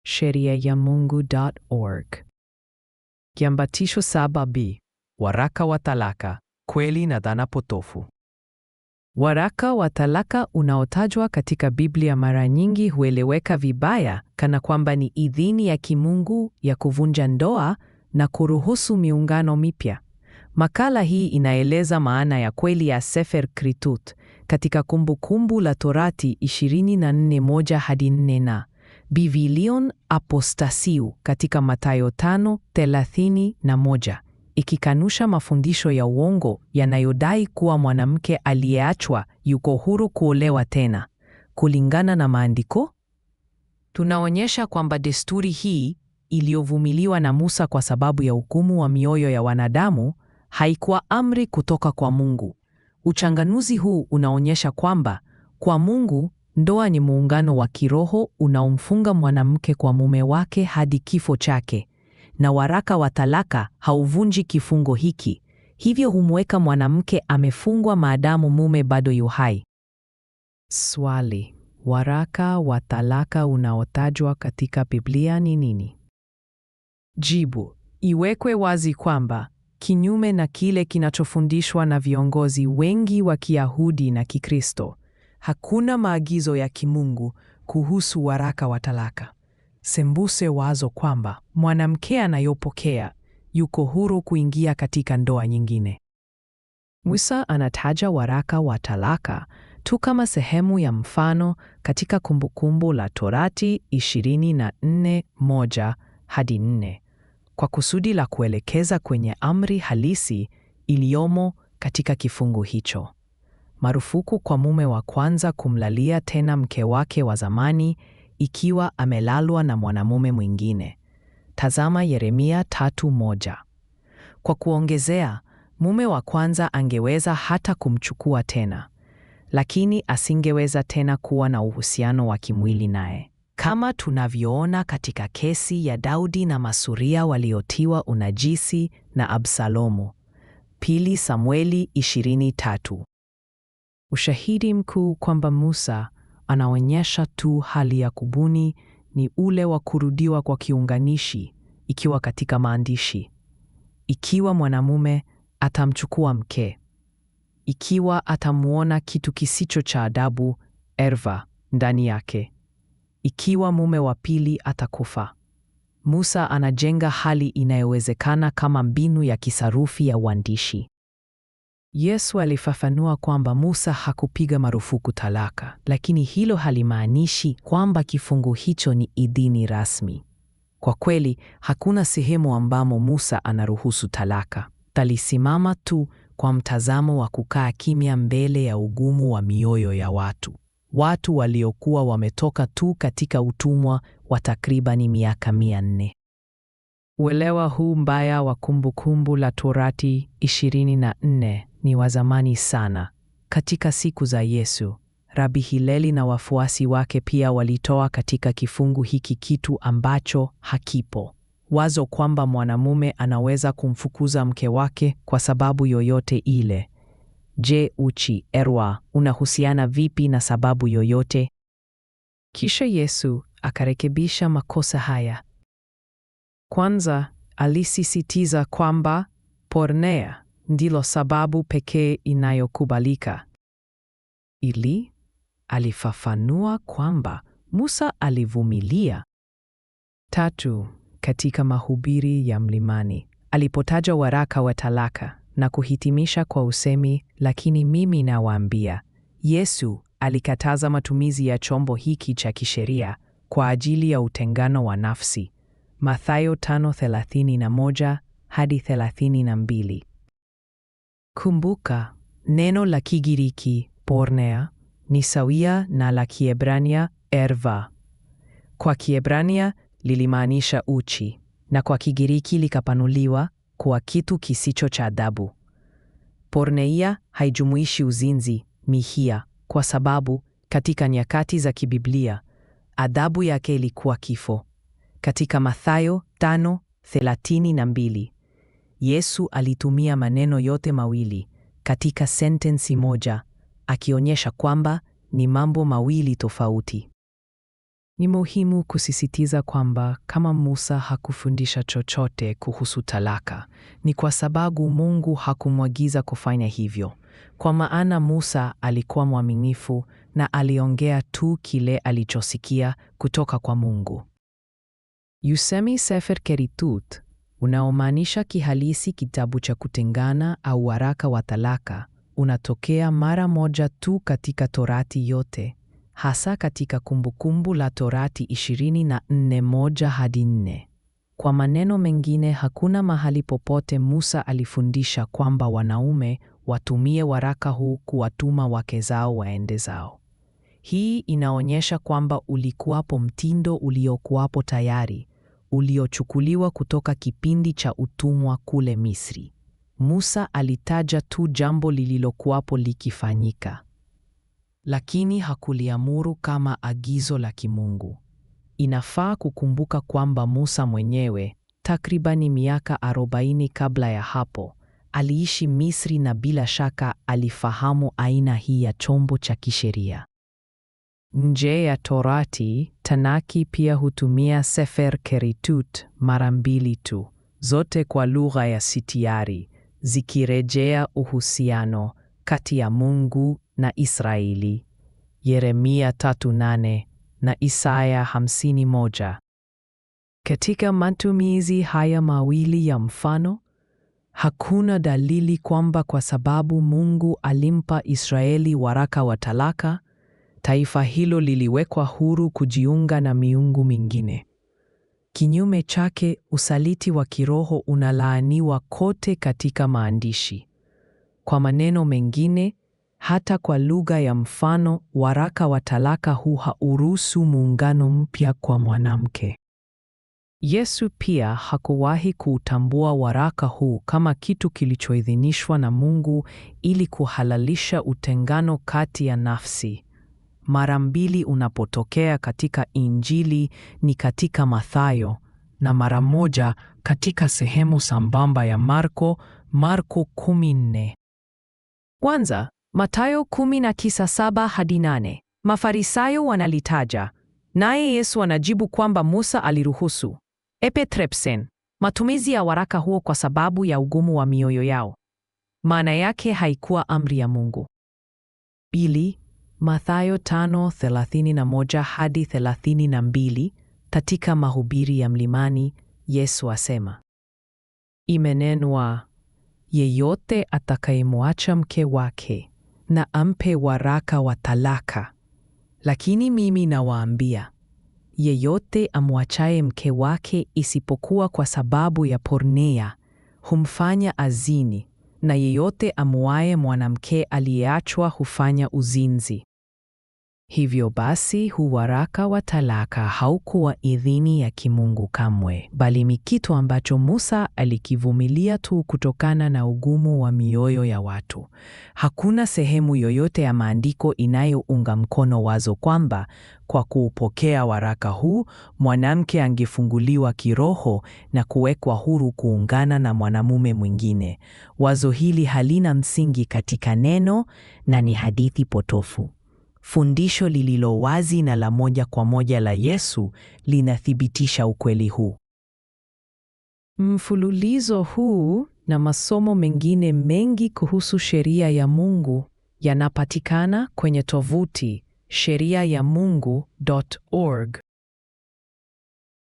sheriayamungu.org. Kiambatisho 7b. Waraka wa talaka, kweli na dhana potofu. Waraka wa talaka unaotajwa katika Biblia mara nyingi hueleweka vibaya kana kwamba ni idhini ya kimungu ya kuvunja ndoa na kuruhusu miungano mipya. Makala hii inaeleza maana ya kweli ya Sefer Kritut katika Kumbukumbu la Torati 24:1-4 na Bivilion Apostasiu katika Mathayo 5:31, ikikanusha mafundisho ya uongo yanayodai kuwa mwanamke aliyeachwa yuko huru kuolewa tena. Kulingana na maandiko, tunaonyesha kwamba desturi hii iliyovumiliwa na Musa kwa sababu ya hukumu wa mioyo ya wanadamu haikuwa amri kutoka kwa Mungu. Uchanganuzi huu unaonyesha kwamba kwa Mungu, ndoa ni muungano wa kiroho unaomfunga mwanamke kwa mume wake hadi kifo chake, na waraka wa talaka hauvunji kifungo hiki, hivyo humweka mwanamke amefungwa maadamu mume bado yu hai. Swali: waraka wa talaka unaotajwa katika Biblia ni nini? Jibu: iwekwe wazi kwamba kinyume na kile kinachofundishwa na viongozi wengi wa Kiyahudi na Kikristo, hakuna maagizo ya kimungu kuhusu waraka wa talaka. Sembuse wazo kwamba mwanamke anayopokea yuko huru kuingia katika ndoa nyingine. Musa anataja waraka wa talaka tu kama sehemu ya mfano katika Kumbukumbu la Torati 24:1-4 kwa kusudi la kuelekeza kwenye amri halisi iliyomo katika kifungu hicho. Marufuku kwa mume wa kwanza kumlalia tena mke wake wa zamani ikiwa amelalwa na mwanamume mwingine. Tazama Yeremia 3:1. Kwa kuongezea, mume wa kwanza angeweza hata kumchukua tena, lakini asingeweza tena kuwa na uhusiano wa kimwili naye, kama tunavyoona katika kesi ya Daudi na masuria waliotiwa unajisi na Absalomu. 2 Samueli 23. Ushahidi mkuu kwamba Musa anaonyesha tu hali ya kubuni ni ule wa kurudiwa kwa kiunganishi ikiwa katika maandishi. Ikiwa mwanamume atamchukua mke, ikiwa atamuona kitu kisicho cha adabu erva ndani yake, ikiwa mume wa pili atakufa. Musa anajenga hali inayowezekana kama mbinu ya kisarufi ya uandishi. Yesu alifafanua kwamba Musa hakupiga marufuku talaka, lakini hilo halimaanishi kwamba kifungu hicho ni idhini rasmi. Kwa kweli, hakuna sehemu ambamo Musa anaruhusu talaka. Talisimama tu kwa mtazamo wa kukaa kimya mbele ya ugumu wa mioyo ya watu waliokuwa wametoka tu katika utumwa wa takribani miaka 400. Uelewa huu mbaya wa Kumbukumbu la Torati 24 ni wa zamani sana. Katika siku za Yesu, Rabi Hileli na wafuasi wake pia walitoa katika kifungu hiki kitu ambacho hakipo: wazo kwamba mwanamume anaweza kumfukuza mke wake kwa sababu yoyote ile. Je, uchi erwa unahusiana vipi na sababu yoyote? Kisha Yesu akarekebisha makosa haya. Kwanza, alisisitiza kwamba pornea ndilo sababu pekee inayokubalika. Alifafanua kwamba Musa alivumilia. 3, katika mahubiri ya mlimani, alipotaja waraka wa talaka na kuhitimisha kwa usemi, lakini mimi nawaambia, Yesu alikataza matumizi ya chombo hiki cha kisheria kwa ajili ya utengano wa nafsi. Mathayo 5:31-32. Kumbuka, neno la Kigiriki pornea ni sawia na la Kiebrania erva. Kwa Kiebrania lilimaanisha uchi, na kwa Kigiriki likapanuliwa kuwa kitu kisicho cha adabu. Porneia haijumuishi uzinzi, mihia, kwa sababu katika nyakati za kibiblia adhabu yake ilikuwa kifo. Katika Mathayo 5:32, Yesu alitumia maneno yote mawili katika sentensi moja, akionyesha kwamba ni mambo mawili tofauti. Ni muhimu kusisitiza kwamba kama Musa hakufundisha chochote kuhusu talaka, ni kwa sababu Mungu hakumwagiza kufanya hivyo. Kwa maana Musa alikuwa mwaminifu na aliongea tu kile alichosikia kutoka kwa Mungu. Usemi Sefer Keritut, unaomaanisha kihalisi kitabu cha kutengana au waraka wa talaka, unatokea mara moja tu katika Torati yote, hasa katika Kumbukumbu la Torati 24:1 hadi 4. Kwa maneno mengine, hakuna mahali popote Musa alifundisha kwamba wanaume watumie waraka huu kuwatuma wake zao waende zao. Hii inaonyesha kwamba ulikuwapo mtindo uliokuwapo tayari, uliochukuliwa kutoka kipindi cha utumwa kule Misri. Musa alitaja tu jambo lililokuwapo likifanyika, lakini hakuliamuru kama agizo la kimungu. Inafaa kukumbuka kwamba Musa mwenyewe, takribani miaka 40 kabla ya hapo, aliishi Misri na bila shaka alifahamu aina hii ya chombo cha kisheria. Nje ya Torati, Tanaki pia hutumia Sefer Keritut mara 2 tu, zote kwa lugha ya sitiari, zikirejea uhusiano kati ya Mungu na Israeli, Yeremia 3:8 na Isaya 51. Katika matumizi haya mawili ya mfano, hakuna dalili kwamba kwa sababu Mungu alimpa Israeli waraka wa talaka, taifa hilo liliwekwa huru kujiunga na miungu mingine. Kinyume chake, usaliti wa kiroho unalaaniwa kote katika maandishi. Kwa maneno mengine, hata kwa lugha ya mfano, waraka wa talaka huu hauruhusu muungano mpya kwa mwanamke. Yesu pia hakuwahi kuutambua waraka huu kama kitu kilichoidhinishwa na Mungu ili kuhalalisha utengano kati ya nafsi. Mara 2 unapotokea katika Injili ni katika Mathayo, na mara 1 katika sehemu sambamba ya Marko 14. Kwanza, Mathayo 19:7 hadi 8. Mafarisayo wanalitaja, naye Yesu anajibu kwamba Musa aliruhusu epetrepsen, matumizi ya waraka huo kwa sababu ya ugumu wa mioyo yao. Maana yake haikuwa amri ya Mungu. 2. Mathayo 5:31 hadi 32. Katika mahubiri ya mlimani, Yesu asema, imenenwa, yeyote atakayemwacha mke wake na ampe waraka wa talaka. Lakini mimi nawaambia, yeyote amwachaye mke wake isipokuwa kwa sababu ya pornea, humfanya azini, na yeyote amuaye mwanamke aliyeachwa hufanya uzinzi. Hivyo basi, huu waraka wa talaka haukuwa idhini ya kimungu kamwe, bali ni kitu ambacho Musa alikivumilia tu kutokana na ugumu wa mioyo ya watu. Hakuna sehemu yoyote ya maandiko inayounga mkono wazo kwamba kwa kuupokea waraka huu mwanamke angefunguliwa kiroho na kuwekwa huru kuungana na mwanamume mwingine. Wazo hili halina msingi katika neno na ni hadithi potofu. Fundisho lililo wazi na la moja kwa moja la Yesu linathibitisha ukweli huu. Mfululizo huu na masomo mengine mengi kuhusu sheria ya Mungu yanapatikana kwenye tovuti sheriayamungu.org.